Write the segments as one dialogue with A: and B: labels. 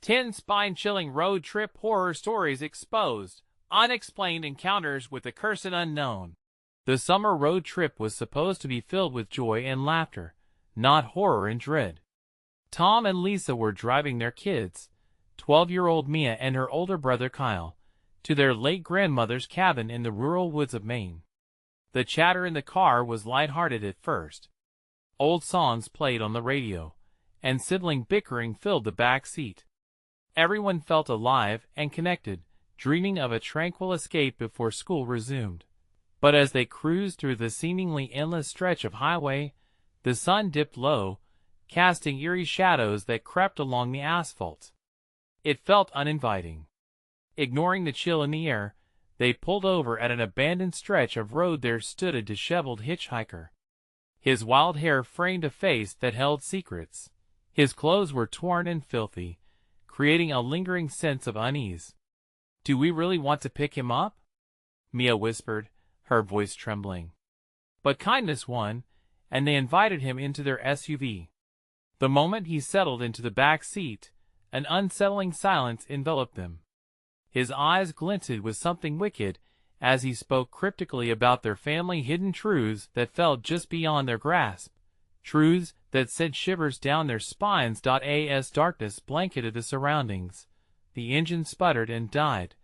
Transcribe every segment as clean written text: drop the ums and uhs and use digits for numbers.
A: 10 spine-chilling road trip horror stories exposed. Unexplained encounters with the cursed unknown. The summer road trip was supposed to be filled with joy and laughter, not horror and dread. Tom and Lisa were driving their kids, 12-year-old Mia and her older brother Kyle, to their late grandmother's cabin in the rural woods of Maine. The chatter in the car was lighthearted at first. Old songs played on the radio, and sibling bickering filled the back seat. Everyone felt alive and connected, dreaming of a tranquil escape before school resumed. But as they cruised through the seemingly endless stretch of highway, the sun dipped low, casting eerie shadows that crept along the asphalt. It felt uninviting. Ignoring the chill in the air, they pulled over at an abandoned stretch of road. There stood a disheveled hitchhiker. His wild hair framed a face that held secrets. His clothes were torn and filthy, creating a lingering sense of unease. "Do we really want to pick him up?" Mia whispered, her voice trembling. But kindness won, and they invited him into their SUV. The moment he settled into the back seat, an unsettling silence enveloped them. His eyes glinted with something wicked as he spoke cryptically about their family hidden truths that fell just beyond their grasp, truths that sent shivers down their spines. As darkness blanketed the surroundings, the engine sputtered and died,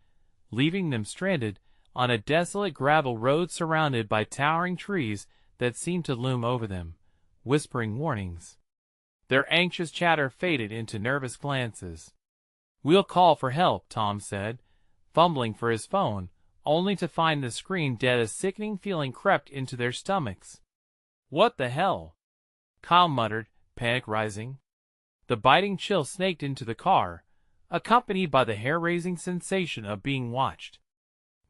A: leaving them stranded on a desolate gravel road surrounded by towering trees that seemed to loom over them, whispering warnings. Their anxious chatter faded into nervous glances. "We'll call for help," Tom said, fumbling for his phone, only to find the screen dead. A sickening feeling crept into their stomachs. "What the hell?" Kyle muttered, panic rising. The biting chill snaked into the car, accompanied by the hair-raising sensation of being watched.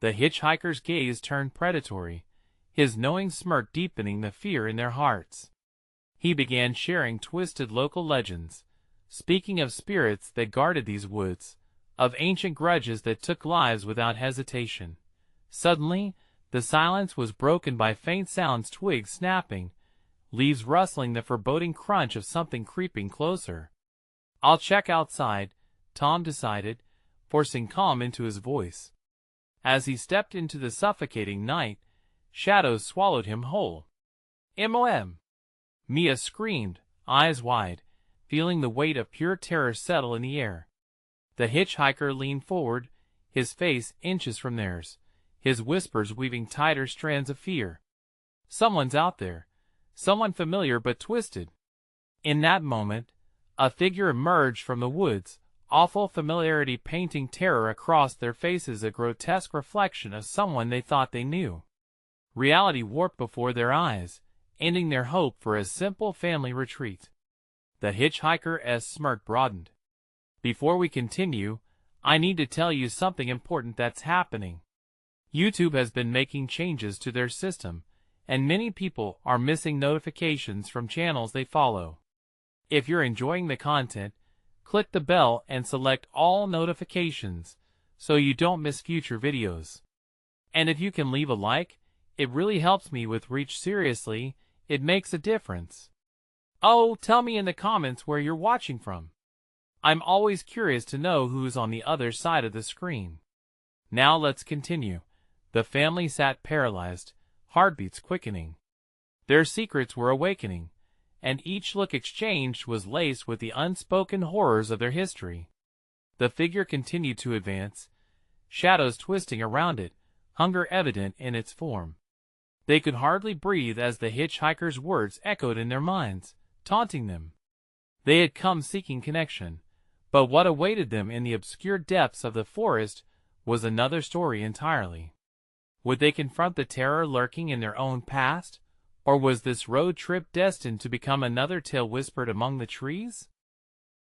A: The hitchhiker's gaze turned predatory, his knowing smirk deepening the fear in their hearts. He began sharing twisted local legends, speaking of spirits that guarded these woods, of ancient grudges that took lives without hesitation. Suddenly, the silence was broken by faint sounds: twigs snapping, leaves rustling, the foreboding crunch of something creeping closer. "I'll check outside," Tom decided, forcing calm into his voice. As he stepped into the suffocating night, shadows swallowed him whole. "Mom!" Mia screamed, eyes wide, feeling the weight of pure terror settle in the air. The hitchhiker leaned forward, his face inches from theirs, his whispers weaving tighter strands of fear. "Someone's out there, someone familiar but twisted." In that moment, a figure emerged from the woods, awful familiarity painting terror across their faces, a grotesque reflection of someone they thought they knew. Reality warped before their eyes, ending their hope for a simple family retreat. The hitchhiker's smirk broadened. "Before we continue, I need to tell you something important that's happening. YouTube has been making changes to their system, and many people are missing notifications from channels they follow. If you're enjoying the content, click the bell and select all notifications so you don't miss future videos. And if you can leave a like, it really helps me with reach. Seriously, it makes a difference. Oh, tell me in the comments where you're watching from. I'm always curious to know who's on the other side of the screen." Now let's continue. The family sat paralyzed, heartbeats quickening. Their secrets were awakening, and each look exchanged was laced with the unspoken horrors of their history. The figure continued to advance, shadows twisting around it, hunger evident in its form. They could hardly breathe as the hitchhiker's words echoed in their minds, taunting them. They had come seeking connection, but what awaited them in the obscure depths of the forest was another story entirely. Would they confront the terror lurking in their own past, or was this road trip destined to become another tale whispered among the trees?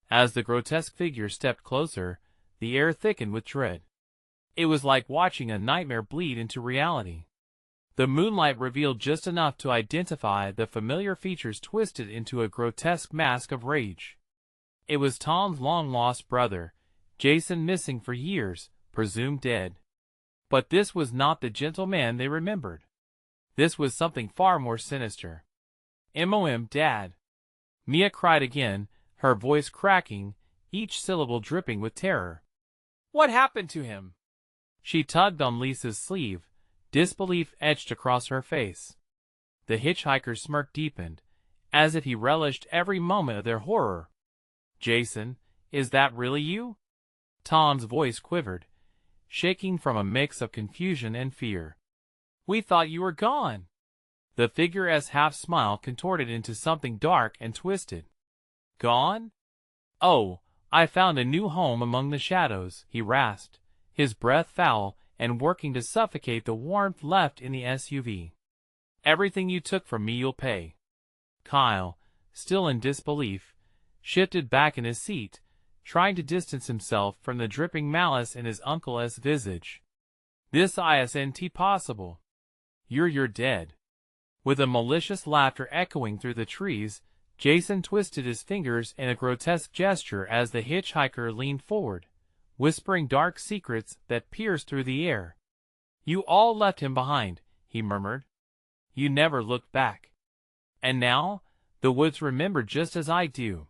A: As the grotesque figure stepped closer, the air thickened with dread. It was like watching a nightmare bleed into reality. The moonlight revealed just enough to identify the familiar features twisted into a grotesque mask of rage. It was Tom's long-lost brother, Jason, missing for years, presumed dead. But this was not the gentle man they remembered. This was something far more sinister. "Mom, Dad!" Mia cried again, her voice cracking, each syllable dripping with terror. "What happened to him?" She tugged on Lisa's sleeve, disbelief etched across her face. The hitchhiker's smirk deepened, as if he relished every moment of their horror. "Jason, is that really you?" Tom's voice quivered, shaking from a mix of confusion and fear. "We thought you were gone." The figure's half-smile contorted into something dark and twisted. "Gone? Oh, I found a new home among the shadows," he rasped, his breath foul and working to suffocate the warmth left in the SUV. "Everything you took from me you'll pay." Kyle, still in disbelief, shifted back in his seat, trying to distance himself from the dripping malice in his uncle's visage. "This isn't possible. You're dead." With a malicious laughter echoing through the trees, Jason twisted his fingers in a grotesque gesture as the hitchhiker leaned forward, whispering dark secrets that pierced through the air. "You all left him behind," he murmured. "You never looked back. And now, the woods remember just as I do."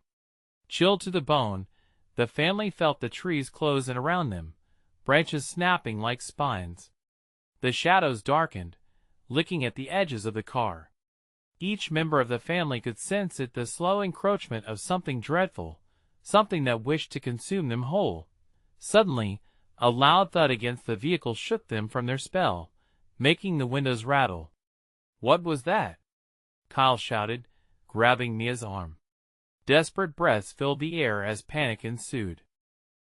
A: Chilled to the bone, the family felt the trees close in around them, branches snapping like spines. The shadows darkened, licking at the edges of the car. Each member of the family could sense it, the slow encroachment of something dreadful, something that wished to consume them whole. Suddenly, a loud thud against the vehicle shook them from their spell, making the windows rattle. "What was that?" Kyle shouted, grabbing Mia's arm. Desperate breaths filled the air as panic ensued.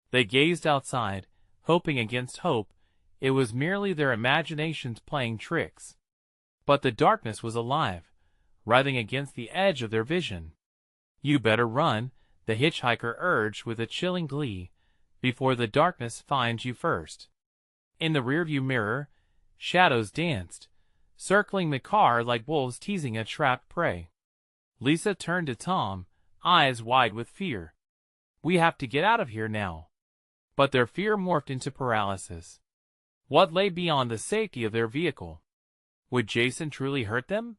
A: They gazed outside, hoping against hope it was merely their imaginations playing tricks. But the darkness was alive, writhing against the edge of their vision. "You better run," the hitchhiker urged with a chilling glee, "before the darkness finds you first." In the rearview mirror, shadows danced, circling the car like wolves teasing a trapped prey. Lisa turned to Tom, eyes wide with fear. "We have to get out of here now." But their fear morphed into paralysis. What lay beyond the safety of their vehicle? Would Jason truly hurt them?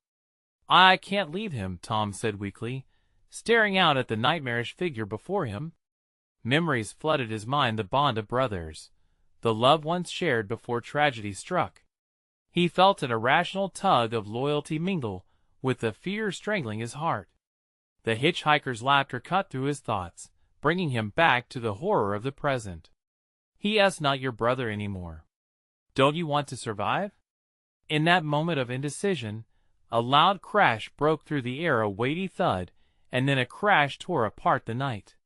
A: "I can't leave him," Tom said weakly, staring out at the nightmarish figure before him. Memories flooded his mind, the bond of brothers, the love once shared before tragedy struck. He felt an irrational tug of loyalty mingle with the fear strangling his heart. The hitchhiker's laughter cut through his thoughts, bringing him back to the horror of the present. "He's not your brother anymore. Don't you want to survive?" In that moment of indecision, a loud crash broke through the air, a weighty thud, and then a crash tore apart the night.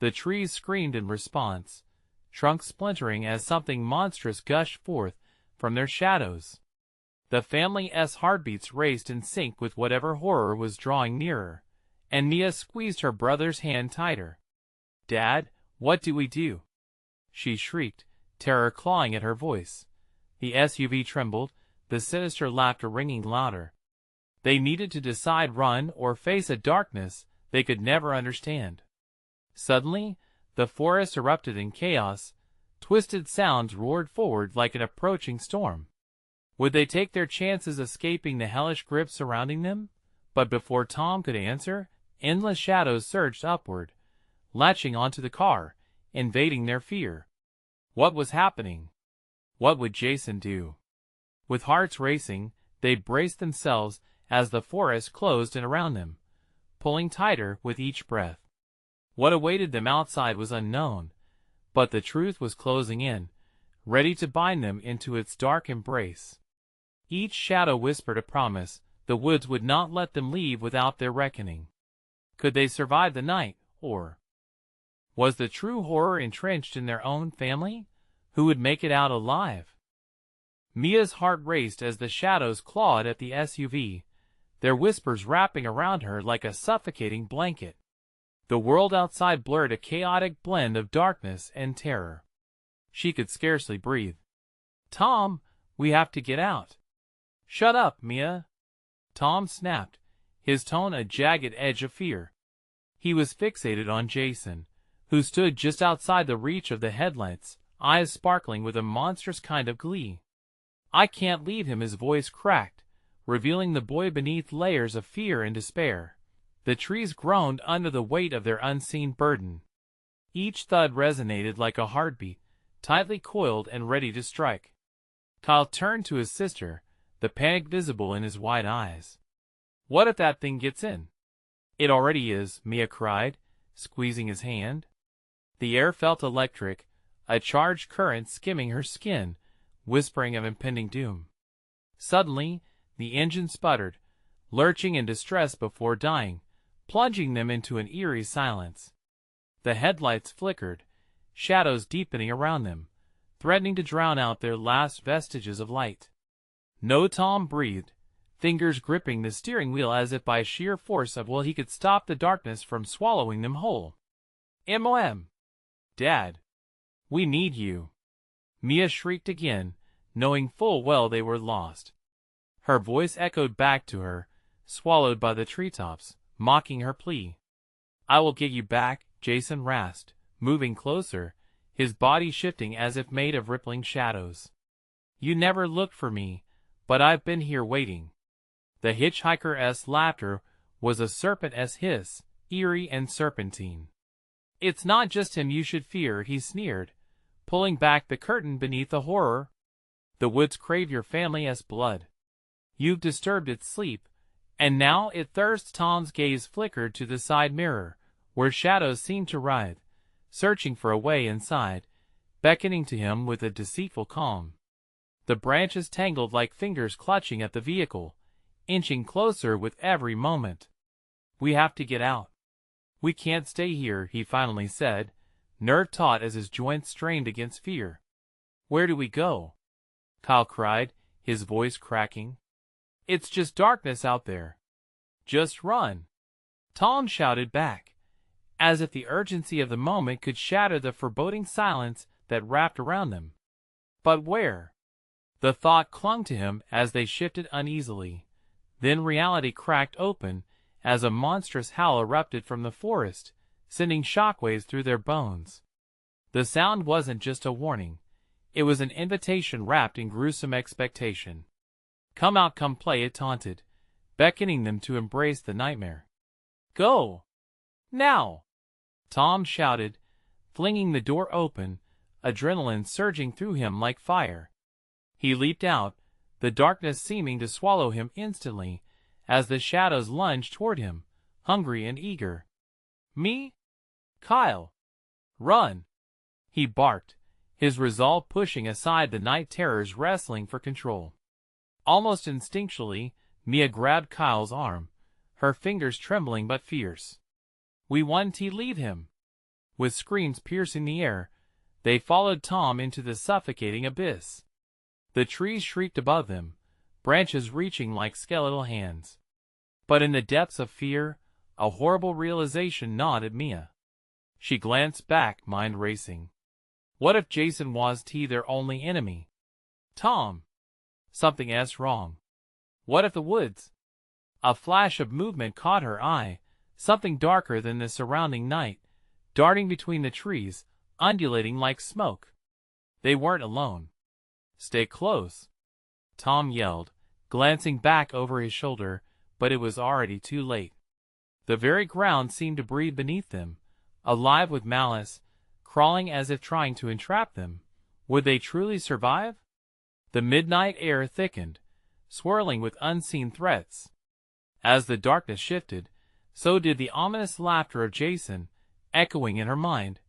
A: The trees screamed in response, trunks splintering as something monstrous gushed forth from their shadows. The family's heartbeats raced in sync with whatever horror was drawing nearer, and Mia squeezed her brother's hand tighter. "Dad, what do we do?" she shrieked, terror clawing at her voice. The SUV trembled, the sinister laughter ringing louder. They needed to decide: run or face a darkness they could never understand. Suddenly, the forest erupted in chaos. Twisted sounds roared forward like an approaching storm. Would they take their chances escaping the hellish grip surrounding them? But before Tom could answer, endless shadows surged upward, latching onto the car, invading their fear. What was happening? What would Jason do? With hearts racing, they braced themselves as the forest closed in around them, pulling tighter with each breath. What awaited them outside was unknown, but the truth was closing in, ready to bind them into its dark embrace. Each shadow whispered a promise: the woods would not let them leave without their reckoning. Could they survive the night, or was the true horror entrenched in their own family? Who would make it out alive? Mia's heart raced as the shadows clawed at the SUV, their whispers wrapping around her like a suffocating blanket. The world outside blurred, a chaotic blend of darkness and terror. She could scarcely breathe. "Tom, we have to get out." "Shut up, Mia," Tom snapped, his tone a jagged edge of fear. He was fixated on Jason, who stood just outside the reach of the headlights, eyes sparkling with a monstrous kind of glee. "I can't leave him," his voice cracked, revealing the boy beneath layers of fear and despair. The trees groaned under the weight of their unseen burden. Each thud resonated like a heartbeat, tightly coiled and ready to strike. Kyle turned to his sister, the panic visible in his wide eyes. "What if that thing gets in?" "It already is," Mia cried, squeezing his hand. The air felt electric, a charged current skimming her skin, whispering of impending doom. Suddenly, the engine sputtered, lurching in distress before dying, plunging them into an eerie silence. The headlights flickered, shadows deepening around them, threatening to drown out their last vestiges of light. No, Tom breathed, fingers gripping the steering wheel as if by sheer force of will he could stop the darkness from swallowing them whole. "Mom! Dad! We need you!" Mia shrieked again, knowing full well they were lost. Her voice echoed back to her, swallowed by the treetops, mocking her plea. "I will get you back," Jason rasped, moving closer, his body shifting as if made of rippling shadows. "You never looked for me, but I've been here waiting." The hitchhiker's laughter was a serpent's hiss, eerie and serpentine. "It's not just him you should fear," he sneered, pulling back the curtain beneath the horror. "The woods crave your family's blood. You've disturbed its sleep, and now it thirsts." Tom's gaze flickered to the side mirror, where shadows seemed to writhe, searching for a way inside, beckoning to him with a deceitful calm. The branches tangled like fingers clutching at the vehicle, inching closer with every moment. "We have to get out. We can't stay here," he finally said, nerve taut as his joints strained against fear. "Where do we go?" Kyle cried, his voice cracking. "It's just darkness out there." "Just run," Tom shouted back, as if the urgency of the moment could shatter the foreboding silence that wrapped around them. "But where?" The thought clung to him as they shifted uneasily. Then reality cracked open as a monstrous howl erupted from the forest, sending shockwaves through their bones. The sound wasn't just a warning. It was an invitation wrapped in gruesome expectation. "Come out, come play," it taunted, beckoning them to embrace the nightmare. "Go! Now!" Tom shouted, flinging the door open, adrenaline surging through him like fire. He leaped out, the darkness seeming to swallow him instantly, as the shadows lunged toward him, hungry and eager. "Me? Kyle! Run!" he barked, his resolve pushing aside the night terrors wrestling for control. Almost instinctually, Mia grabbed Kyle's arm, her fingers trembling but fierce. "We want to leave him." With screams piercing the air, they followed Tom into the suffocating abyss. The trees shrieked above them, branches reaching like skeletal hands. But in the depths of fear, a horrible realization gnawed at Mia. She glanced back, mind racing. What if Jason was their only enemy? Tom! Something's wrong. What if the woods? A flash of movement caught her eye, something darker than the surrounding night, darting between the trees, undulating like smoke. They weren't alone. "Stay close," Tom yelled, glancing back over his shoulder, but it was already too late. The very ground seemed to breathe beneath them, alive with malice, crawling as if trying to entrap them. Would they truly survive? The midnight air thickened, swirling with unseen threats. As the darkness shifted, so did the ominous laughter of Jason, echoing in her mind,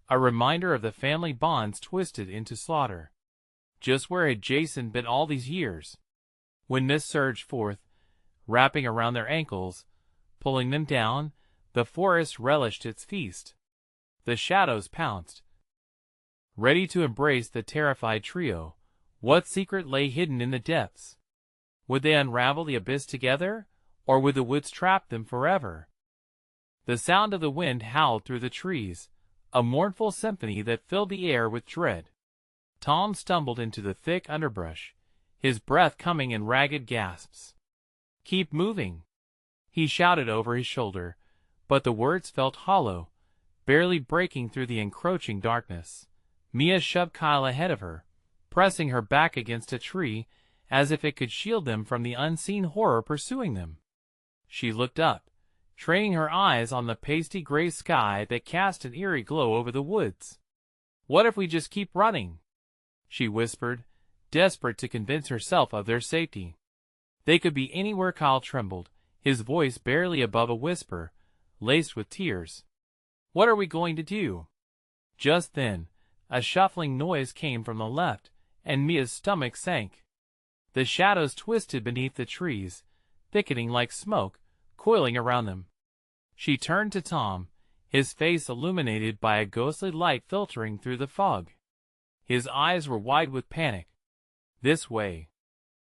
A: a reminder of the family bonds twisted into slaughter. Just where had Jason been all these years? When mist surged forth, wrapping around their ankles, pulling them down, the forest relished its feast. The shadows pounced, ready to embrace the terrified trio. What secret lay hidden in the depths? Would they unravel the abyss together, or would the woods trap them forever? The sound of the wind howled through the trees, a mournful symphony that filled the air with dread. Tom stumbled into the thick underbrush, his breath coming in ragged gasps. "Keep moving," he shouted over his shoulder, but the words felt hollow, barely breaking through the encroaching darkness. Mia shoved Kyle ahead of her, pressing her back against a tree as if it could shield them from the unseen horror pursuing them. She looked up, training her eyes on the pasty gray sky that cast an eerie glow over the woods. "What if we just keep running?" she whispered, desperate to convince herself of their safety. They could be anywhere. Kyle trembled, his voice barely above a whisper, laced with tears. "What are we going to do?" Just then, a shuffling noise came from the left, and Mia's stomach sank. The shadows twisted beneath the trees, thickening like smoke, coiling around them. She turned to Tom, his face illuminated by a ghostly light filtering through the fog. His eyes were wide with panic. "This way."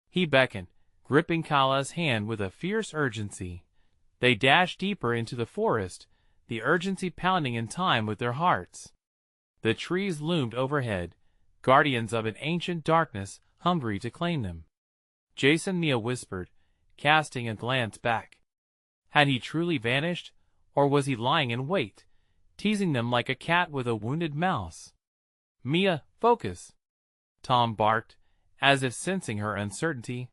A: He beckoned, gripping Kyla's hand with a fierce urgency. They dashed deeper into the forest, the urgency pounding in time with their hearts. The trees loomed overhead, guardians of an ancient darkness hungry to claim them. "Jason," Mia whispered, casting a glance back. Had he truly vanished, or was he lying in wait, teasing them like a cat with a wounded mouse? "Mia, focus!" Tom barked, as if sensing her uncertainty.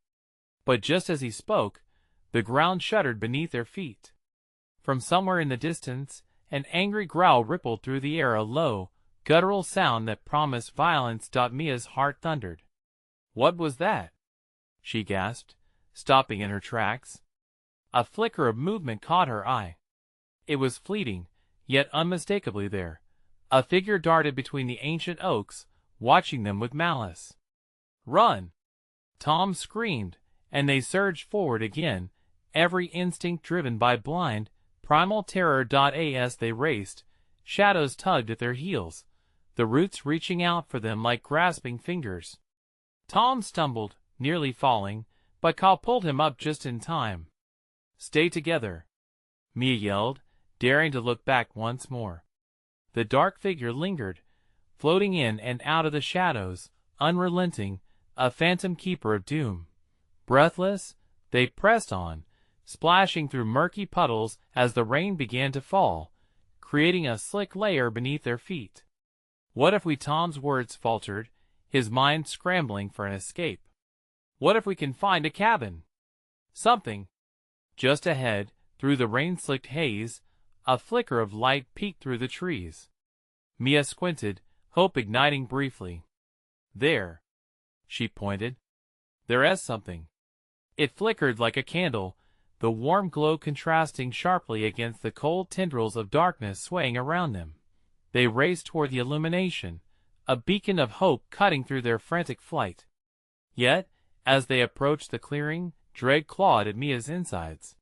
A: But just as he spoke, the ground shuddered beneath their feet. From somewhere in the distance, an angry growl rippled through the air, a low, guttural sound that promised violence. Mia's heart thundered. "What was that?" she gasped, stopping in her tracks. A flicker of movement caught her eye. It was fleeting, yet unmistakably there. A figure darted between the ancient oaks, watching them with malice. "Run!" Tom screamed, and they surged forward again, every instinct driven by blind, primal terror. As they raced, shadows tugged at their heels, the roots reaching out for them like grasping fingers. Tom stumbled, nearly falling, but Kyle pulled him up just in time. "Stay together," Mia yelled, daring to look back once more. The dark figure lingered, floating in and out of the shadows, unrelenting, a phantom keeper of doom. Breathless, they pressed on, splashing through murky puddles as the rain began to fall, creating a slick layer beneath their feet. "What if we—" Tom's words faltered, his mind scrambling for an escape. "What if we can find a cabin? Something?" Just ahead, through the rain-slicked haze, a flicker of light peeked through the trees. Mia squinted, hope igniting briefly. "There," she pointed. "There's something." It flickered like a candle, the warm glow contrasting sharply against the cold tendrils of darkness swaying around them. They raced toward the illumination, a beacon of hope cutting through their frantic flight. Yet, as they approached the clearing, dread clawed at Mia's insides.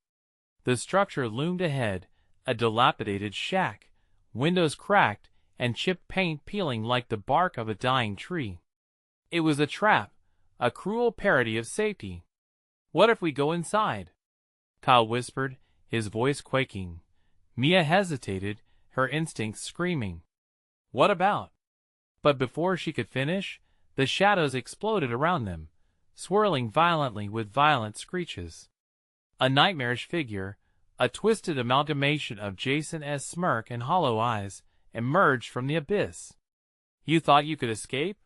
A: The structure loomed ahead, a dilapidated shack, windows cracked and chipped paint peeling like the bark of a dying tree. It was a trap, a cruel parody of safety. "What if we go inside?" Kyle whispered, his voice quaking. Mia hesitated, her instincts screaming. "What about?" But before she could finish, the shadows exploded around them, swirling violently with violent screeches. A nightmarish figure, a twisted amalgamation of Jason's smirk and hollow eyes, emerged from the abyss. "You thought you could escape?"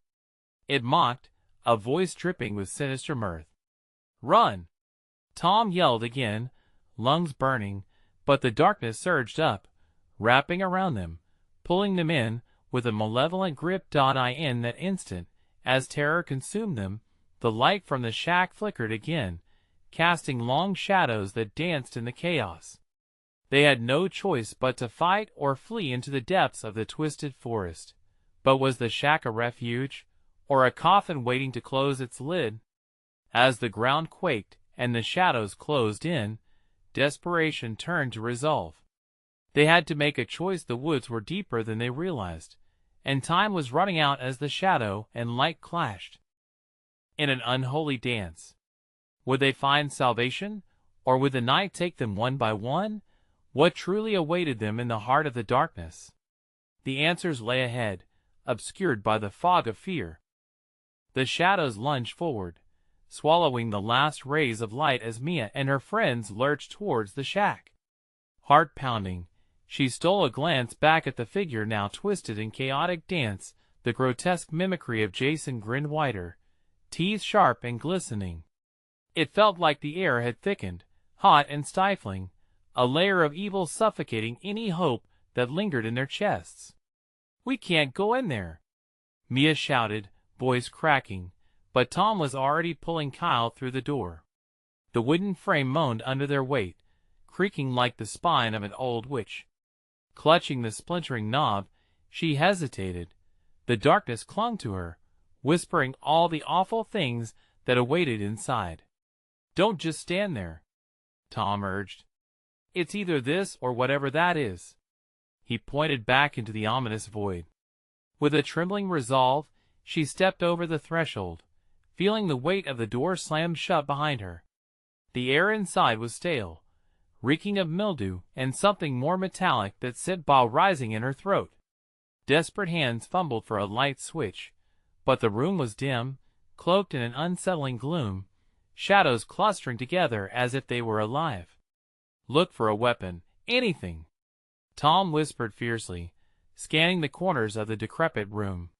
A: it mocked, a voice dripping with sinister mirth. "Run!" Tom yelled again, lungs burning, but the darkness surged up, wrapping around them, pulling them in with a malevolent grip. In that instant, as terror consumed them, the light from the shack flickered again, casting long shadows that danced in the chaos. They had no choice but to fight or flee into the depths of the twisted forest. But was the shack a refuge, or a coffin waiting to close its lid? As the ground quaked and the shadows closed in, desperation turned to resolve. They had to make a choice. The woods were deeper than they realized, and time was running out as the shadow and light clashed. In an unholy dance. Would they find salvation, or would the night take them one by one? What truly awaited them in the heart of the darkness? The answers lay ahead, obscured by the fog of fear. The shadows lunged forward, swallowing the last rays of light as Mia and her friends lurched towards the shack. Heart pounding, she stole a glance back at the figure now twisted in chaotic dance. The grotesque mimicry of Jason grinned wider, teeth sharp and glistening. It felt like the air had thickened, hot and stifling, a layer of evil suffocating any hope that lingered in their chests. "We can't go in there," Mia shouted, voice cracking, but Tom was already pulling Kyle through the door. The wooden frame moaned under their weight, creaking like the spine of an old witch. Clutching the splintering knob, she hesitated. The darkness clung to her, whispering all the awful things that awaited inside. "Don't just stand there," Tom urged. "It's either this or whatever that is." He pointed back into the ominous void. With a trembling resolve, she stepped over the threshold, feeling the weight of the door slam shut behind her. The air inside was stale, reeking of mildew and something more metallic that sent bile rising in her throat. Desperate hands fumbled for a light switch, but the room was dim, cloaked in an unsettling gloom, shadows clustering together as if they were alive. "Look for a weapon, anything," Tom whispered fiercely, scanning the corners of the decrepit room.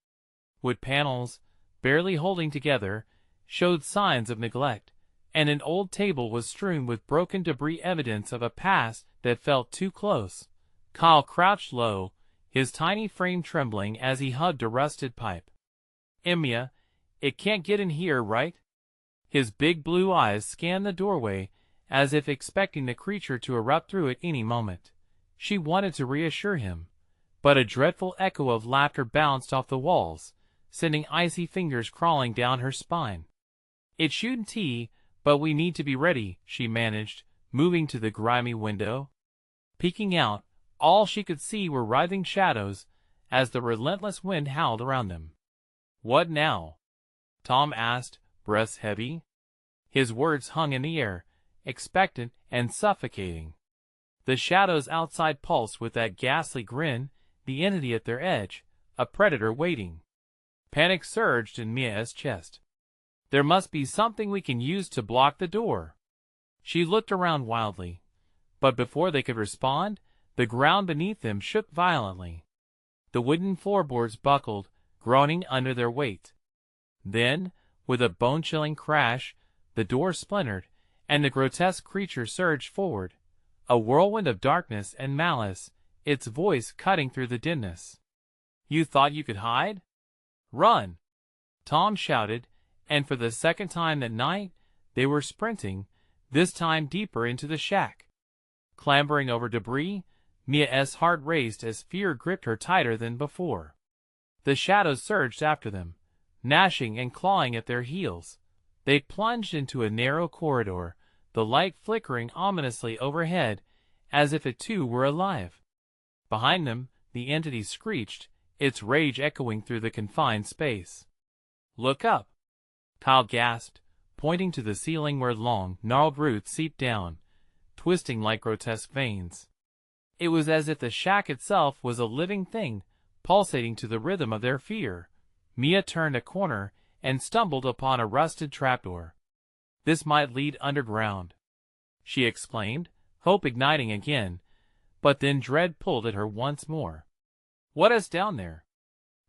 A: Wood panels, barely holding together, showed signs of neglect, and an old table was strewn with broken debris, evidence of a past that felt too close. Kyle crouched low, his tiny frame trembling as he hugged a rusted pipe. "Mia, it can't get in here, right?" His big blue eyes scanned the doorway, as if expecting the creature to erupt through at any moment. She wanted to reassure him, but a dreadful echo of laughter bounced off the walls, sending icy fingers crawling down her spine. "It shouldn't tea, but we need to be ready," she managed, moving to the grimy window. Peeking out, all she could see were writhing shadows as the relentless wind howled around them. "What now?" Tom asked, breath heavy. His words hung in the air, expectant and suffocating. The shadows outside pulsed with that ghastly grin, the entity at their edge, a predator waiting. Panic surged in Mia's chest. "There must be something we can use to block the door." She looked around wildly, but before they could respond, the ground beneath them shook violently. The wooden floorboards buckled, groaning under their weight. Then, with a bone-chilling crash, the door splintered, and the grotesque creature surged forward, a whirlwind of darkness and malice, its voice cutting through the dimness. "You thought you could hide? Run!" Tom shouted, and for the second time that night, they were sprinting, this time deeper into the shack. Clambering over debris, Mia's heart raced as fear gripped her tighter than before. The shadows surged after them, gnashing and clawing at their heels. They plunged into a narrow corridor, the light flickering ominously overhead, as if it too were alive. Behind them, the entity screeched, its rage echoing through the confined space. "Look up!" Kyle gasped, pointing to the ceiling where long, gnarled roots seeped down, twisting like grotesque veins. It was as if the shack itself was a living thing, pulsating to the rhythm of their fear. Mia turned a corner and stumbled upon a rusted trapdoor. "This might lead underground," she exclaimed, hope igniting again, but then dread pulled at her once more. "What is down there?"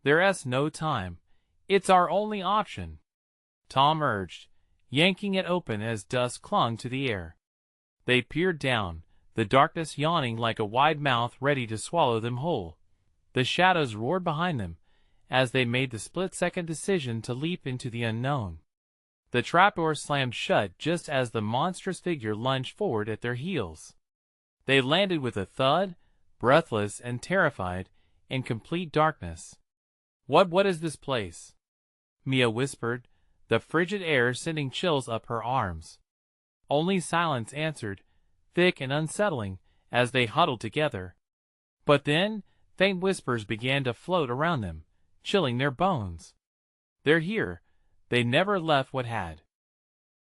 A: "There's no time. It's our only option," Tom urged, yanking it open as dust clung to the air. They peered down, the darkness yawning like a wide mouth ready to swallow them whole. The shadows roared behind them, as they made the split-second decision to leap into the unknown. The trapdoor slammed shut just as the monstrous figure lunged forward at their heels. They landed with a thud, breathless and terrified, in complete darkness. What is this place?" Mia whispered, the frigid air sending chills up her arms. Only silence answered, thick and unsettling, as they huddled together. But then, faint whispers began to float around them, chilling their bones. "They're here. They never left what had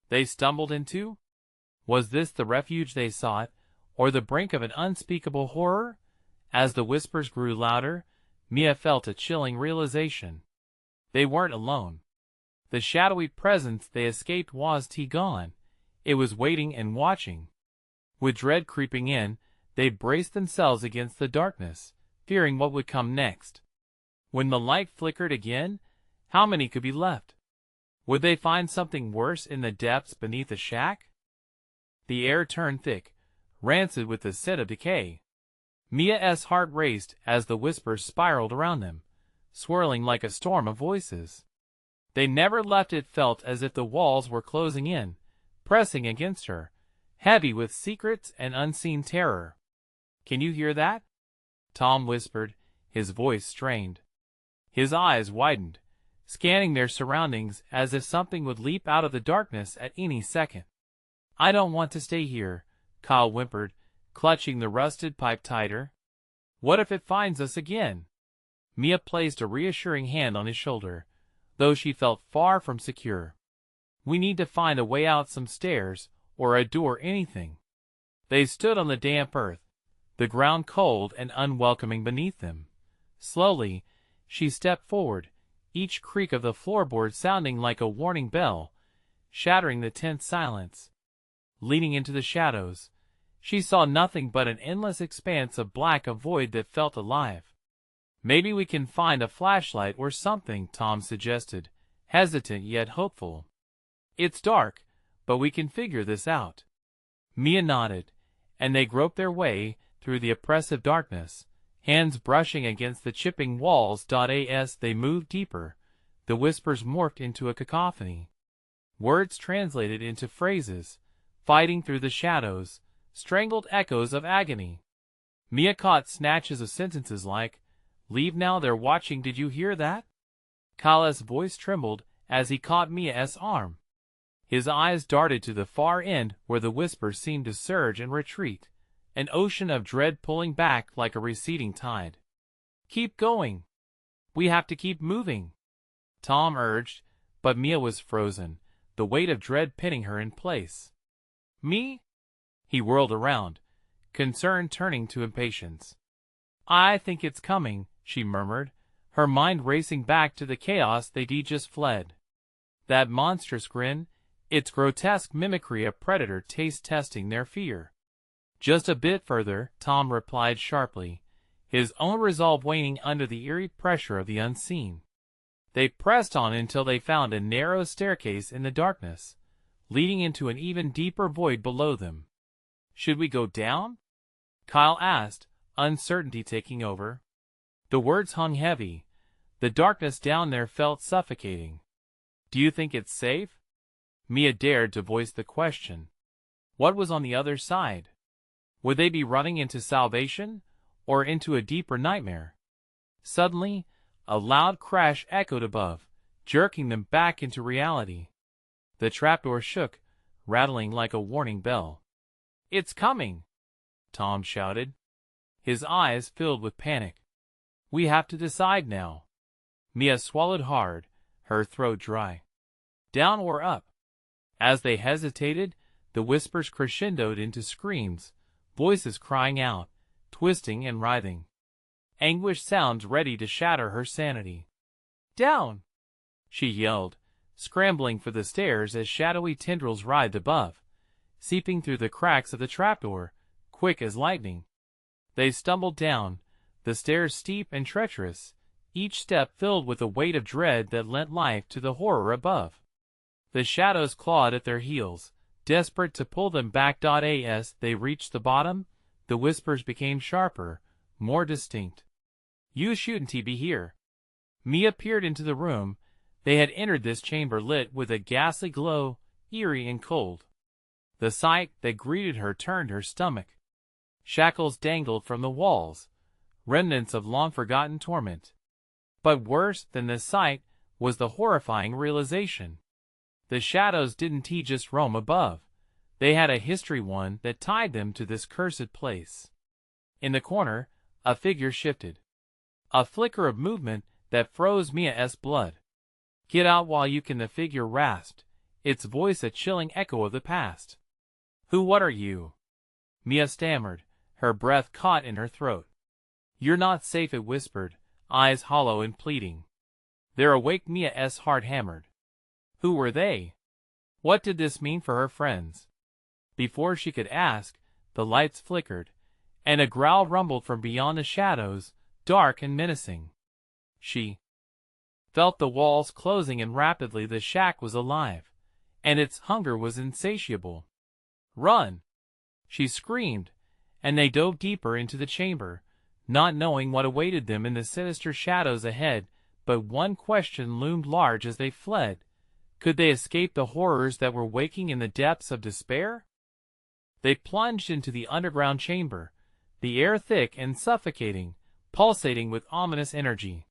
A: they stumbled into?" Was this the refuge they sought, or the brink of an unspeakable horror? As the whispers grew louder, Mia felt a chilling realization. They weren't alone. The shadowy presence they escaped was gone. It was waiting and watching. With dread creeping in, they braced themselves against the darkness, fearing what would come next. When the light flickered again, how many could be left? Would they find something worse in the depths beneath the shack? The air turned thick, rancid with the scent of decay. Mia's heart raced as the whispers spiraled around them, swirling like a storm of voices. They never left. It felt as if the walls were closing in, pressing against her, heavy with secrets and unseen terror. "Can you hear that?" Tom whispered, his voice strained. His eyes widened, scanning their surroundings as if something would leap out of the darkness at any second. "I don't want to stay here," Kyle whimpered, clutching the rusted pipe tighter. "What if it finds us again?" Mia placed a reassuring hand on his shoulder, though she felt far from secure. "We need to find a way out, some stairs, or a door, anything." They stood on the damp earth, the ground cold and unwelcoming beneath them. Slowly, she stepped forward, each creak of the floorboard sounding like a warning bell, shattering the tense silence. Leaning into the shadows, she saw nothing but an endless expanse of black, a void that felt alive. "Maybe we can find a flashlight or something," Tom suggested, hesitant yet hopeful. "It's dark, but we can figure this out." Mia nodded, and they groped their way through the oppressive darkness, hands brushing against the chipping walls. As they moved deeper, the whispers morphed into a cacophony. Words translated into phrases, fighting through the shadows, strangled echoes of agony. Mia caught snatches of sentences like, "Leave now, they're watching, did you hear that?" Kyle's voice trembled as he caught Mia's arm. His eyes darted to the far end where the whispers seemed to surge and retreat, an ocean of dread pulling back like a receding tide. "Keep going. We have to keep moving," Tom urged, but Mia was frozen, the weight of dread pinning her in place. "Me?" He whirled around, concern turning to impatience. "I think it's coming," she murmured, her mind racing back to the chaos they'd just fled. That monstrous grin, its grotesque mimicry of predator taste testing their fear. "Just a bit further," Tom replied sharply, his own resolve waning under the eerie pressure of the unseen. They pressed on until they found a narrow staircase in the darkness, leading into an even deeper void below them. "Should we go down?" Kyle asked, uncertainty taking over. The words hung heavy. The darkness down there felt suffocating. "Do you think it's safe?" Mia dared to voice the question. What was on the other side? Would they be running into salvation, or into a deeper nightmare? Suddenly, a loud crash echoed above, jerking them back into reality. The trapdoor shook, rattling like a warning bell. "It's coming!" Tom shouted. His eyes filled with panic. "We have to decide now." Mia swallowed hard, her throat dry. "Down or up?" As they hesitated, the whispers crescendoed into screams, voices crying out, twisting and writhing. Anguished sounds ready to shatter her sanity. "Down!" she yelled, scrambling for the stairs as shadowy tendrils writhed above, seeping through the cracks of the trapdoor, quick as lightning. They stumbled down, the stairs steep and treacherous, each step filled with a weight of dread that lent life to the horror above. The shadows clawed at their heels, desperate to pull them back. As they reached the bottom, the whispers became sharper, more distinct. "You shouldn't be here." Mia peered into the room. They had entered this chamber lit with a ghastly glow, eerie and cold. The sight that greeted her turned her stomach. Shackles dangled from the walls, remnants of long-forgotten torment. But worse than the sight was the horrifying realization. The shadows didn't just roam above. They had a history, one that tied them to this cursed place. In the corner, a figure shifted. A flicker of movement that froze Mia's blood. "Get out while you can," the figure rasped, its voice a chilling echo of the past. What are you?" Mia stammered, her breath caught in her throat. "You're not safe," it whispered, eyes hollow and pleading. "They're awake." Mia's heart hammered. Who were they? What did this mean for her friends? Before she could ask, the lights flickered, and a growl rumbled from beyond the shadows, dark and menacing. She felt the walls closing in rapidly. The shack was alive, and its hunger was insatiable. "Run!" she screamed, and they dove deeper into the chamber, not knowing what awaited them in the sinister shadows ahead. But one question loomed large as they fled. Could they escape the horrors that were waking in the depths of despair? They plunged into the underground chamber, the air thick and suffocating, pulsating with ominous energy.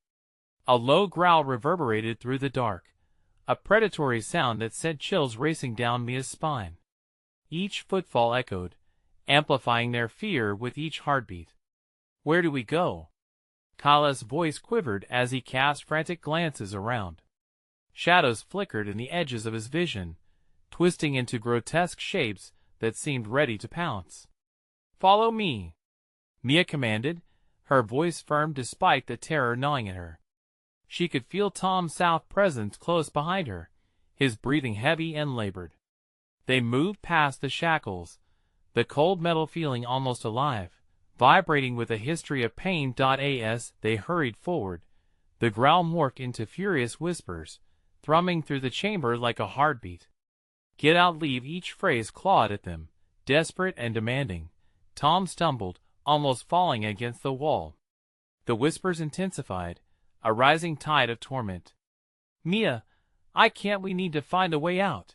A: A low growl reverberated through the dark, a predatory sound that sent chills racing down Mia's spine. Each footfall echoed, amplifying their fear with each heartbeat. "Where do we go?" Kyle's voice quivered as he cast frantic glances around. Shadows flickered in the edges of his vision, twisting into grotesque shapes that seemed ready to pounce. "Follow me," Mia commanded, her voice firm despite the terror gnawing at her. She could feel Tom South's presence close behind her, his breathing heavy and labored. They moved past the shackles, the cold metal feeling almost alive, vibrating with a history of pain. As they hurried forward, the growl morphed into furious whispers, thrumming through the chamber like a heartbeat. "Get out!" Leave! Each phrase clawed at them, desperate and demanding. Tom stumbled, almost falling against the wall. The whispers intensified, a rising tide of torment. "Mia, I can't. We need to find a way out."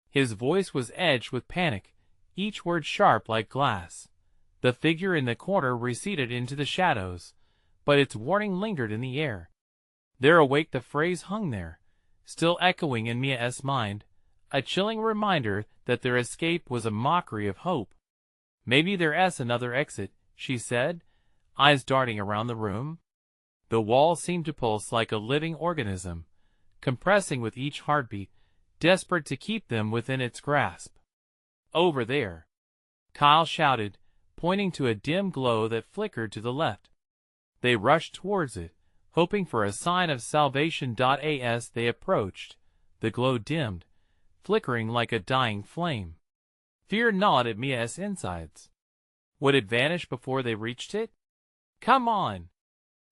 A: His voice was edged with panic, each word sharp like glass. The figure in the corner receded into the shadows, but its warning lingered in the air. They're awake! The phrase hung there, still echoing in Mia's mind, a chilling reminder that their escape was a mockery of hope. "Maybe there's another exit," she said, eyes darting around the room. The wall seemed to pulse like a living organism, compressing with each heartbeat, desperate to keep them within its grasp. "Over there!" Kyle shouted, pointing to a dim glow that flickered to the left. They rushed towards it, hoping for a sign of salvation. As they approached, the glow dimmed, flickering like a dying flame. Fear gnawed at Mia's insides. Would it vanish before they reached it? "Come on!"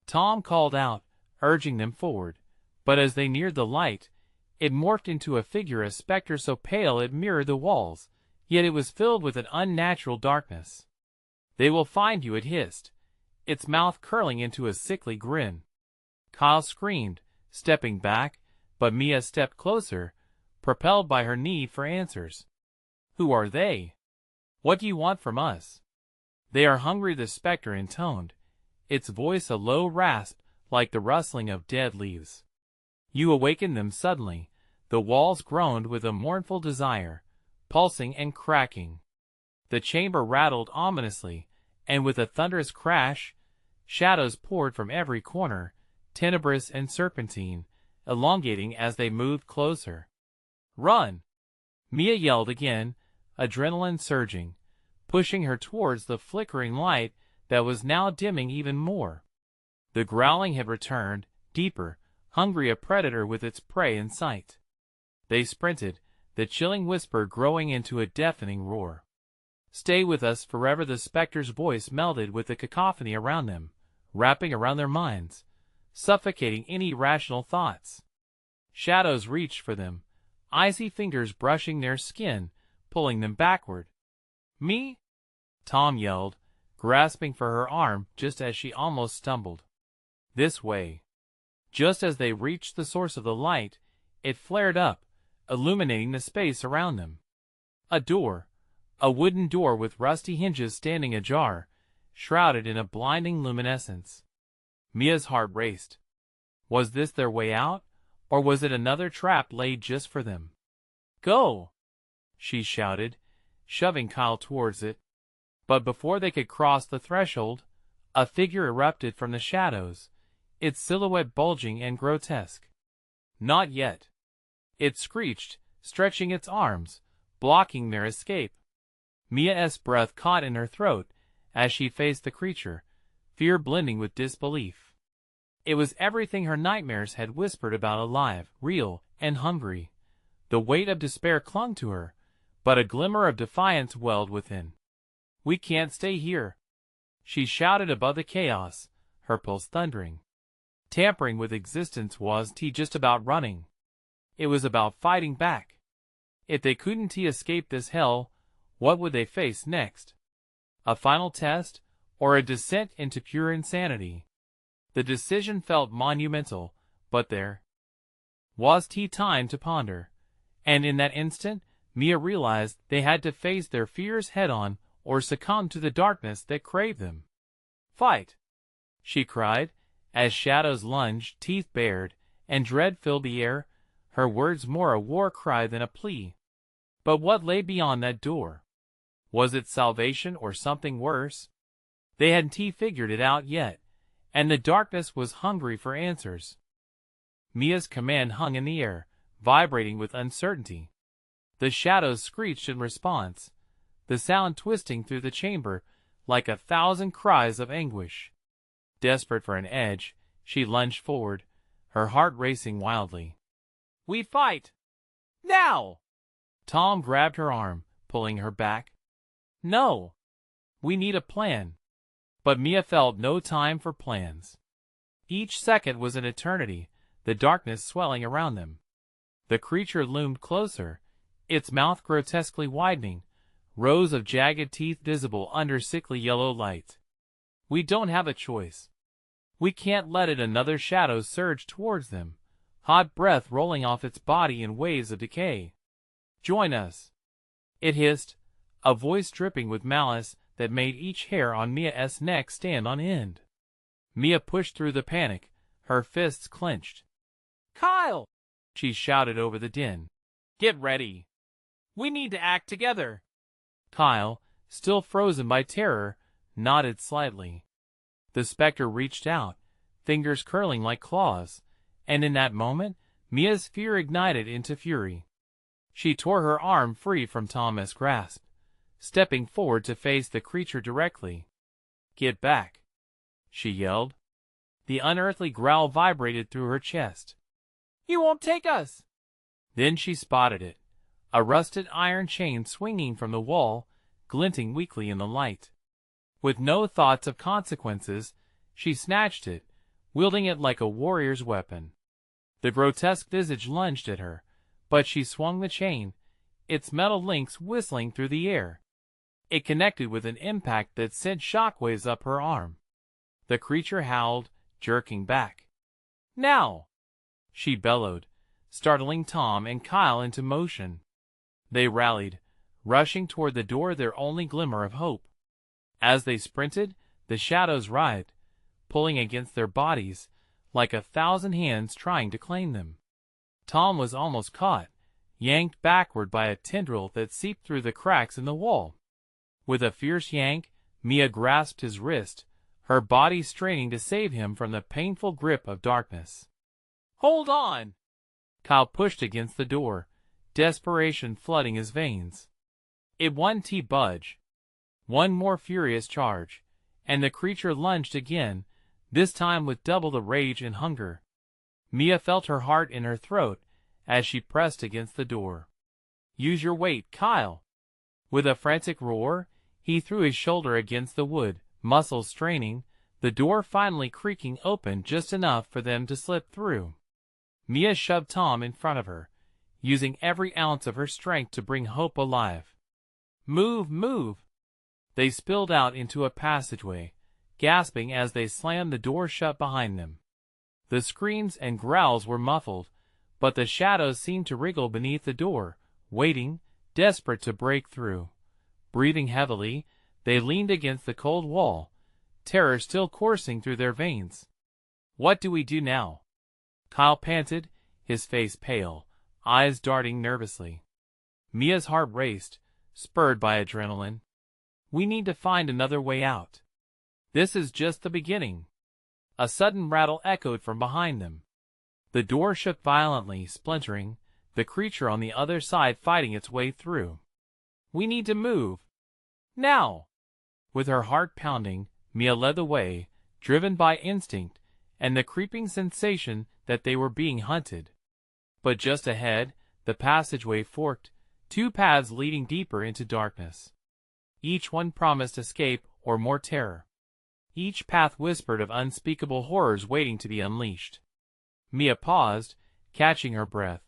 A: Tom called out, urging them forward, but as they neared the light, it morphed into a figure, a specter so pale it mirrored the walls, yet it was filled with an unnatural darkness. "They will find you," it hissed, its mouth curling into a sickly grin. Kyle screamed, stepping back, but Mia stepped closer, propelled by her need for answers. "Who are they? What do you want from us?" "They are hungry," the specter intoned, its voice a low rasp like the rustling of dead leaves. "You awakened them suddenly." The walls groaned with a mournful desire, pulsing and cracking. The chamber rattled ominously, and with a thunderous crash, shadows poured from every corner, tenebrous and serpentine, elongating as they moved closer. "Run!" Mia yelled again, adrenaline surging, pushing her towards the flickering light that was now dimming even more. The growling had returned, deeper, hungry, a predator with its prey in sight. They sprinted, the chilling whisper growing into a deafening roar. "Stay with us forever!" The specter's voice melded with the cacophony around them, wrapping around their minds, suffocating any rational thoughts. Shadows reached for them, icy fingers brushing their skin, pulling them backward. "Me?" Tom yelled, grasping for her arm just as she almost stumbled. "This way!" Just as they reached the source of the light, it flared up, illuminating the space around them. A door, a wooden door with rusty hinges standing ajar, shrouded in a blinding luminescence. Mia's heart raced. Was this their way out, or was it another trap laid just for them? "Go!" she shouted, shoving Kyle towards it. But before they could cross the threshold, a figure erupted from the shadows, its silhouette bulging and grotesque. "Not yet!" it screeched, stretching its arms, blocking their escape. Mia's breath caught in her throat as she faced the creature, fear blending with disbelief. It was everything her nightmares had whispered about: alive, real, and hungry. The weight of despair clung to her, but a glimmer of defiance welled within. "We can't stay here!" she shouted above the chaos, her pulse thundering. Tampering with existence wasn't just about running. It was about fighting back. If they couldn't escape this hell, what would they face next? A final test, or a descent into pure insanity? The decision felt monumental, but there was time to ponder. And in that instant, Mia realized they had to face their fears head-on or succumb to the darkness that craved them. "Fight!" she cried, as shadows lunged, teeth bared, and dread filled the air, her words more a war cry than a plea. But what lay beyond that door? Was it salvation or something worse? They hadn't figured it out yet, and the darkness was hungry for answers. Mia's command hung in the air, vibrating with uncertainty. The shadows screeched in response, the sound twisting through the chamber like 1,000 cries of anguish. Desperate for an edge, she lunged forward, her heart racing wildly. "We fight! Now!" Tom grabbed her arm, pulling her back. "No! We need a plan." But Mia felt no time for plans. Each second was an eternity, the darkness swelling around them. The creature loomed closer, its mouth grotesquely widening, rows of jagged teeth visible under sickly yellow light. "We don't have a choice. We can't let it." Another shadow surged towards them, hot breath rolling off its body in waves of decay. "Join us," it hissed, a voice dripping with malice that made each hair on Mia's neck stand on end. Mia pushed through the panic, her fists clenched. "Kyle!" she shouted over the din. "Get ready. We need to act together." Kyle, still frozen by terror, nodded slightly. The specter reached out, fingers curling like claws, and in that moment, Mia's fear ignited into fury. She tore her arm free from Tom's grasp, stepping forward to face the creature directly. "Get back!" she yelled. The unearthly growl vibrated through her chest. "You won't take us!" Then she spotted it, a rusted iron chain swinging from the wall, glinting weakly in the light. With no thoughts of consequences, she snatched it, wielding it like a warrior's weapon. The grotesque visage lunged at her, but she swung the chain, its metal links whistling through the air. It connected with an impact that sent shockwaves up her arm. The creature howled, jerking back. "Now!" she bellowed, startling Tom and Kyle into motion. They rallied, rushing toward the door, their only glimmer of hope. As they sprinted, the shadows writhed, pulling against their bodies, like 1,000 hands trying to claim them. Tom was almost caught, yanked backward by a tendril that seeped through the cracks in the wall. With a fierce yank, Mia grasped his wrist, her body straining to save him from the painful grip of darkness. "Hold on!" Kyle pushed against the door, desperation flooding his veins. It wouldn't budge. One more furious charge, and the creature lunged again, this time with double the rage and hunger. Mia felt her heart in her throat as she pressed against the door. "Use your weight, Kyle!" With a frantic roar, he threw his shoulder against the wood, muscles straining, the door finally creaking open just enough for them to slip through. Mia shoved Tom in front of her, using every ounce of her strength to bring hope alive. "Move, move!" They spilled out into a passageway, gasping as they slammed the door shut behind them. The screams and growls were muffled, but the shadows seemed to wriggle beneath the door, waiting, desperate to break through. Breathing heavily, they leaned against the cold wall, terror still coursing through their veins. "What do we do now?" Kyle panted, his face pale, eyes darting nervously. Mia's heart raced, spurred by adrenaline. "We need to find another way out. This is just the beginning." A sudden rattle echoed from behind them. The door shook violently, splintering, the creature on the other side fighting its way through. "We need to move. Now!" With her heart pounding, Mia led the way, driven by instinct and the creeping sensation that they were being hunted. But just ahead, the passageway forked, two paths leading deeper into darkness. Each one promised escape or more terror. Each path whispered of unspeakable horrors waiting to be unleashed. Mia paused, catching her breath,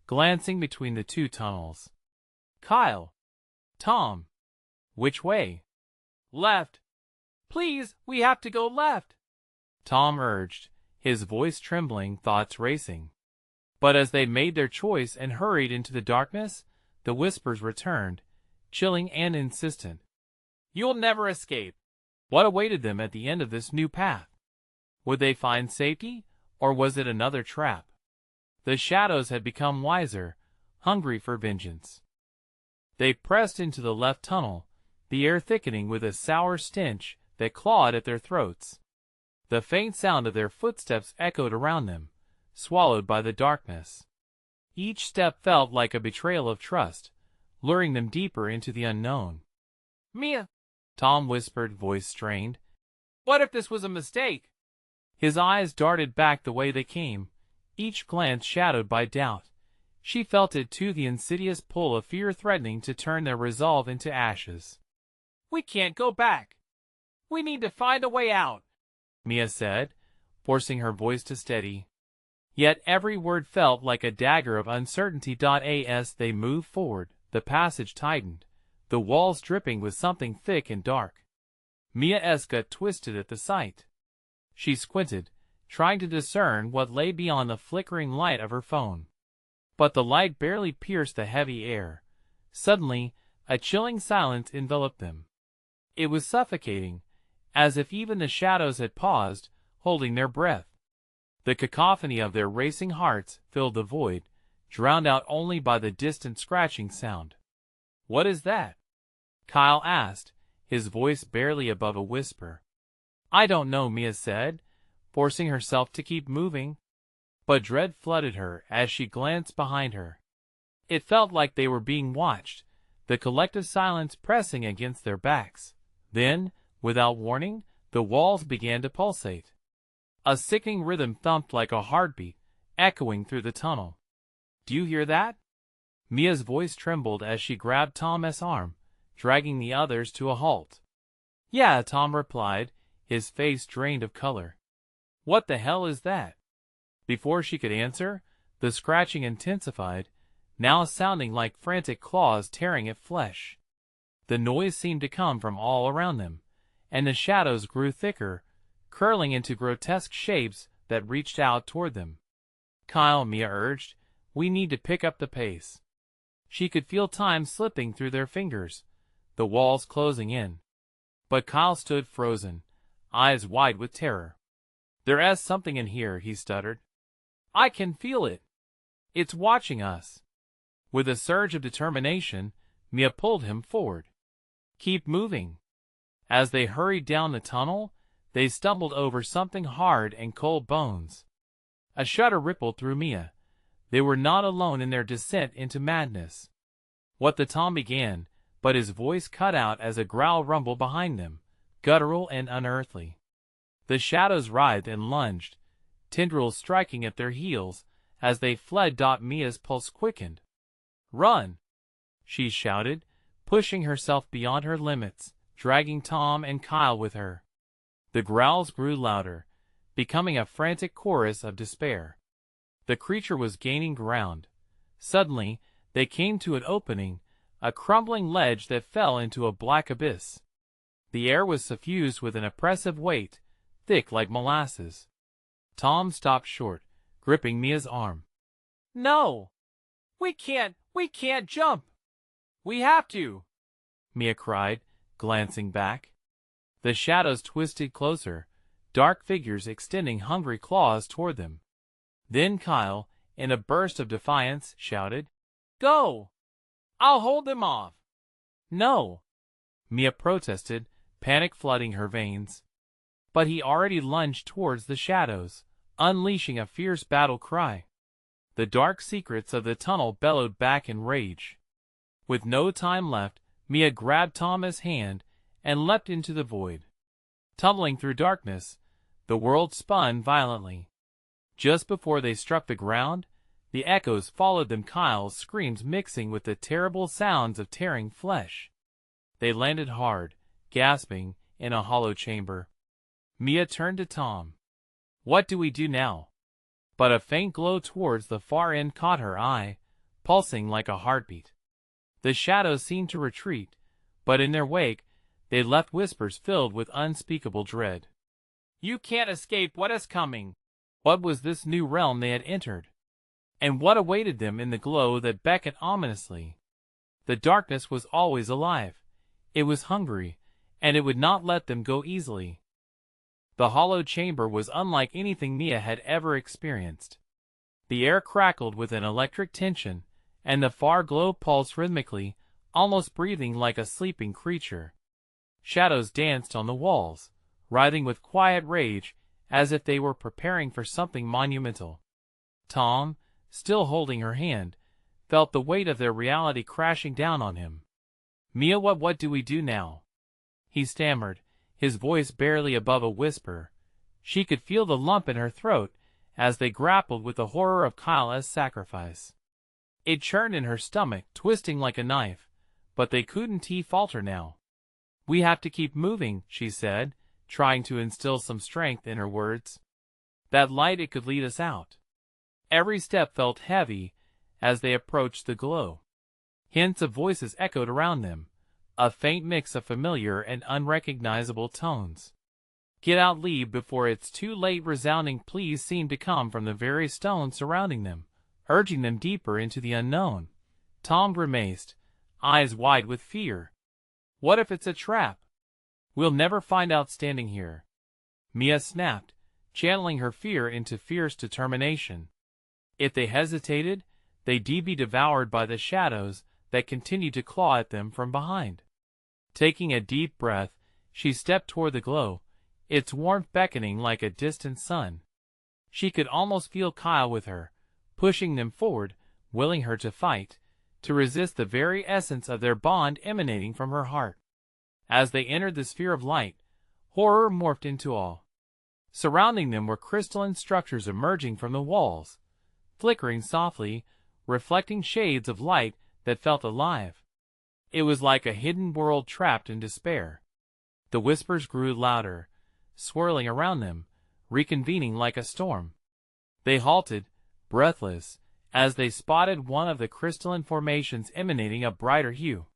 A: glancing between the two tunnels. "Kyle! Tom! Which way?" Left. Please, we have to go left, Tom urged, his voice trembling, thoughts racing. But as they made their choice and hurried into the darkness, the whispers returned, chilling and insistent. You'll never escape. What awaited them at the end of this new path? Would they find safety, or was it another trap? The shadows had become wiser, hungry for vengeance. They pressed into the left tunnel, the air thickening with a sour stench that clawed at their throats. The faint sound of their footsteps echoed around them, swallowed by the darkness. Each step felt like a betrayal of trust, luring them deeper into the unknown. Mia, Tom whispered, voice strained. What if this was a mistake? His eyes darted back the way they came, each glance shadowed by doubt. She felt it too, the insidious pull of fear threatening to turn their resolve into ashes. We can't go back. We need to find a way out, Mia said, forcing her voice to steady. Yet every word felt like a dagger of uncertainty. As they moved forward, the passage tightened, the walls dripping with something thick and dark. Mia's gut twisted at the sight. She squinted, trying to discern what lay beyond the flickering light of her phone. But the light barely pierced the heavy air. Suddenly, a chilling silence enveloped them. It was suffocating, as if even the shadows had paused, holding their breath. The cacophony of their racing hearts filled the void, drowned out only by the distant scratching sound. What is that? Kyle asked, his voice barely above a whisper. I don't know, Mia said, forcing herself to keep moving. But dread flooded her as she glanced behind her. It felt like they were being watched, the collective silence pressing against their backs. Then, without warning, the walls began to pulsate. A sickening rhythm thumped like a heartbeat, echoing through the tunnel. Do you hear that? Mia's voice trembled as she grabbed Tom's arm, dragging the others to a halt. Yeah, Tom replied, his face drained of color. What the hell is that? Before she could answer, the scratching intensified, now sounding like frantic claws tearing at flesh. The noise seemed to come from all around them, and the shadows grew thicker, curling into grotesque shapes that reached out toward them. Kyle, Mia urged, we need to pick up the pace. She could feel time slipping through their fingers, the walls closing in. But Kyle stood frozen, eyes wide with terror. There's something in here, he stuttered. I can feel it. It's watching us. With a surge of determination, Mia pulled him forward. Keep moving. As they hurried down the tunnel, they stumbled over something hard and cold, bones. A shudder rippled through Mia. They were not alone in their descent into madness. What the Tom began, but his voice cut out as a growl rumbled behind them, guttural and unearthly. The shadows writhed and lunged, tendrils striking at their heels as they fled. Mia's pulse quickened. Run! She shouted, pushing herself beyond her limits, dragging Tom and Kyle with her. The growls grew louder, becoming a frantic chorus of despair. The creature was gaining ground. Suddenly, they came to an opening, a crumbling ledge that fell into a black abyss. The air was suffused with an oppressive weight, thick like molasses. Tom stopped short, gripping Mia's arm. No! We can't jump! We have to! Mia cried, glancing back. The shadows twisted closer, dark figures extending hungry claws toward them. Then Kyle, in a burst of defiance, shouted, Go! I'll hold them off! No! Mia protested, panic flooding her veins. But he already lunged towards the shadows, unleashing a fierce battle cry. The dark secrets of the tunnel bellowed back in rage. With no time left, Mia grabbed Tom's hand and leapt into the void. Tumbling through darkness, the world spun violently. Just before they struck the ground, the echoes followed them, Kyle's screams mixing with the terrible sounds of tearing flesh. They landed hard, gasping, in a hollow chamber. Mia turned to Tom. What do we do now? But a faint glow towards the far end caught her eye, pulsing like a heartbeat. The shadows seemed to retreat, but in their wake, they left whispers filled with unspeakable dread. You can't escape what is coming. What was this new realm they had entered? And what awaited them in the glow that beckoned ominously? The darkness was always alive. It was hungry, and it would not let them go easily. The hollow chamber was unlike anything Mia had ever experienced. The air crackled with an electric tension, and the far glow pulsed rhythmically, almost breathing like a sleeping creature. Shadows danced on the walls, writhing with quiet rage, as if they were preparing for something monumental. Tom, still holding her hand, felt the weight of their reality crashing down on him. Mia, what do we do now? He stammered, his voice barely above a whisper. She could feel the lump in her throat as they grappled with the horror of Kyla's sacrifice. It churned in her stomach, twisting like a knife, but they couldn't falter now. We have to keep moving, she said, trying to instill some strength in her words. That light, it could lead us out. Every step felt heavy as they approached the glow. Hints of voices echoed around them, a faint mix of familiar and unrecognizable tones. Get out, leave before it's too late. Resounding pleas seemed to come from the very stones surrounding them, urging them deeper into the unknown. Tom grimaced, eyes wide with fear. What if it's a trap? We'll never find out standing here. Mia snapped, channeling her fear into fierce determination. If they hesitated, they'd be devoured by the shadows that continued to claw at them from behind. Taking a deep breath, she stepped toward the glow, its warmth beckoning like a distant sun. She could almost feel Kyle with her, pushing them forward, willing her to fight, to resist the very essence of their bond emanating from her heart. As they entered the sphere of light, horror morphed into awe. Surrounding them were crystalline structures emerging from the walls, flickering softly, reflecting shades of light that felt alive. It was like a hidden world trapped in despair. The whispers grew louder, swirling around them, reconvening like a storm. They halted, breathless, as they spotted one of the crystalline formations emanating a brighter hue.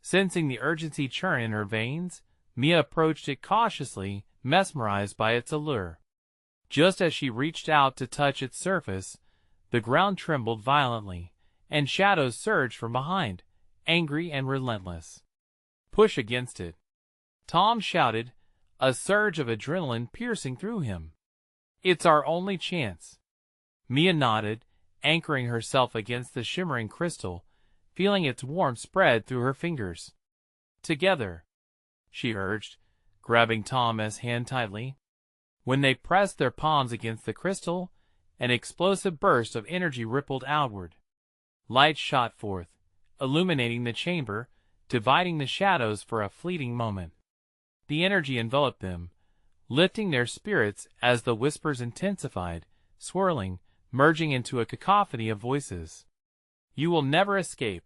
A: Sensing the urgency churn in her veins, Mia approached it cautiously, mesmerized by its allure. Just as she reached out to touch its surface, the ground trembled violently, and shadows surged from behind, angry and relentless. Push against it, Tom shouted, a surge of adrenaline piercing through him. It's our only chance. Mia nodded, anchoring herself against the shimmering crystal, feeling its warmth spread through her fingers. Together, she urged, grabbing Tom's hand tightly. When they pressed their palms against the crystal, an explosive burst of energy rippled outward. Light shot forth, illuminating the chamber, dividing the shadows for a fleeting moment. The energy enveloped them, lifting their spirits as the whispers intensified, swirling, merging into a cacophony of voices. You will never escape,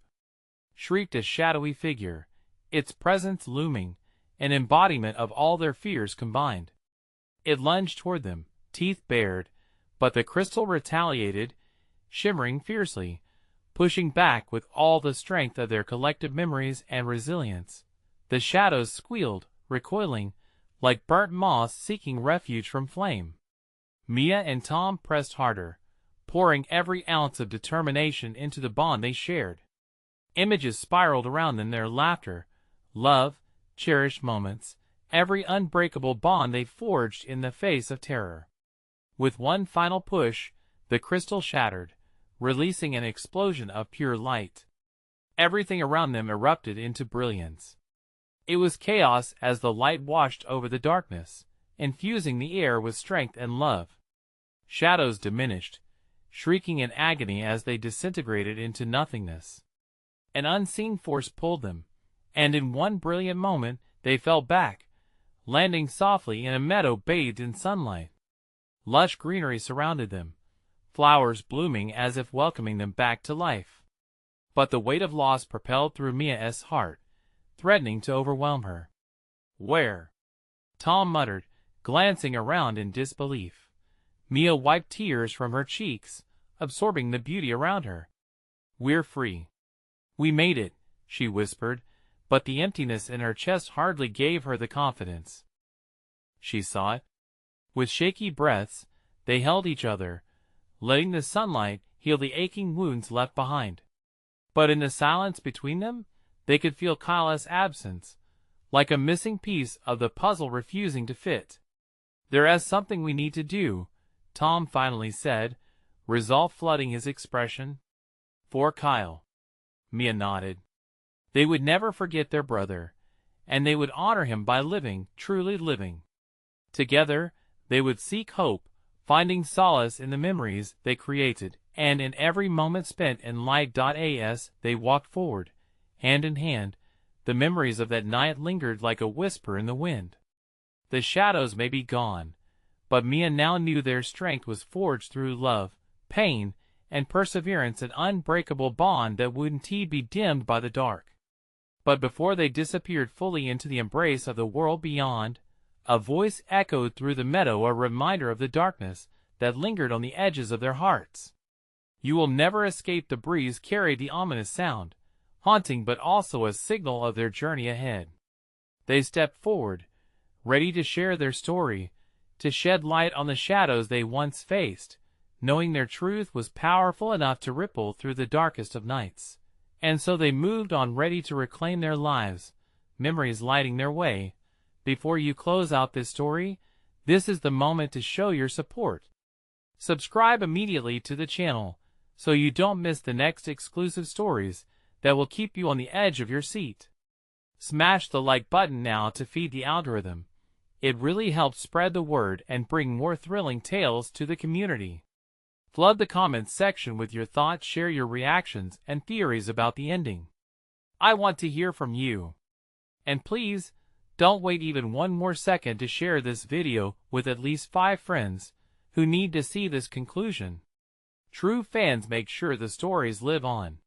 A: shrieked a shadowy figure, its presence looming, an embodiment of all their fears combined. It lunged toward them, teeth bared, but the crystal retaliated, shimmering fiercely, pushing back with all the strength of their collective memories and resilience. The shadows squealed, recoiling, like burnt moss seeking refuge from flame. Mia and Tom pressed harder, pouring every ounce of determination into the bond they shared. Images spiraled around them, their laughter, love, cherished moments, every unbreakable bond they forged in the face of terror. With one final push, the crystal shattered, releasing an explosion of pure light. Everything around them erupted into brilliance. It was chaos as the light washed over the darkness, infusing the air with strength and love. Shadows diminished, shrieking in agony as they disintegrated into nothingness. An unseen force pulled them, and in one brilliant moment they fell back, landing softly in a meadow bathed in sunlight. Lush greenery surrounded them, flowers blooming as if welcoming them back to life. But the weight of loss propelled through Mia's heart, threatening to overwhelm her. Where? Tom muttered, glancing around in disbelief. Mia wiped tears from her cheeks, absorbing the beauty around her. We're free. We made it, she whispered, but the emptiness in her chest hardly gave her the confidence. She saw it. With shaky breaths, they held each other, letting the sunlight heal the aching wounds left behind. But in the silence between them, they could feel Kyla's absence, like a missing piece of the puzzle refusing to fit. "There is something we need to do," Tom finally said, resolve flooding his expression. "For Kyle." Mia nodded. They would never forget their brother, and they would honor him by living, truly living. Together, they would seek hope, finding solace in the memories they created, and in every moment spent in light.as they walked forward, hand in hand. The memories of that night lingered like a whisper in the wind. The shadows may be gone, but Mia now knew their strength was forged through love, pain, and perseverance, an unbreakable bond that wouldn't be dimmed by the dark. But before they disappeared fully into the embrace of the world beyond, a voice echoed through the meadow, a reminder of the darkness that lingered on the edges of their hearts. "You will never escape." The breeze carried the ominous sound, haunting but also a signal of their journey ahead. They stepped forward, ready to share their story, to shed light on the shadows they once faced, knowing their truth was powerful enough to ripple through the darkest of nights. And so they moved on, ready to reclaim their lives, memories lighting their way. Before you close out this story, this is the moment to show your support. Subscribe immediately to the channel, so you don't miss the next exclusive stories that will keep you on the edge of your seat. Smash the like button now to feed the algorithm. It really helps spread the word and bring more thrilling tales to the community. Flood the comments section with your thoughts, share your reactions and theories about the ending. I want to hear from you. And please, don't wait even one more second to share this video with at least 5 friends who need to see this conclusion. True fans make sure the stories live on.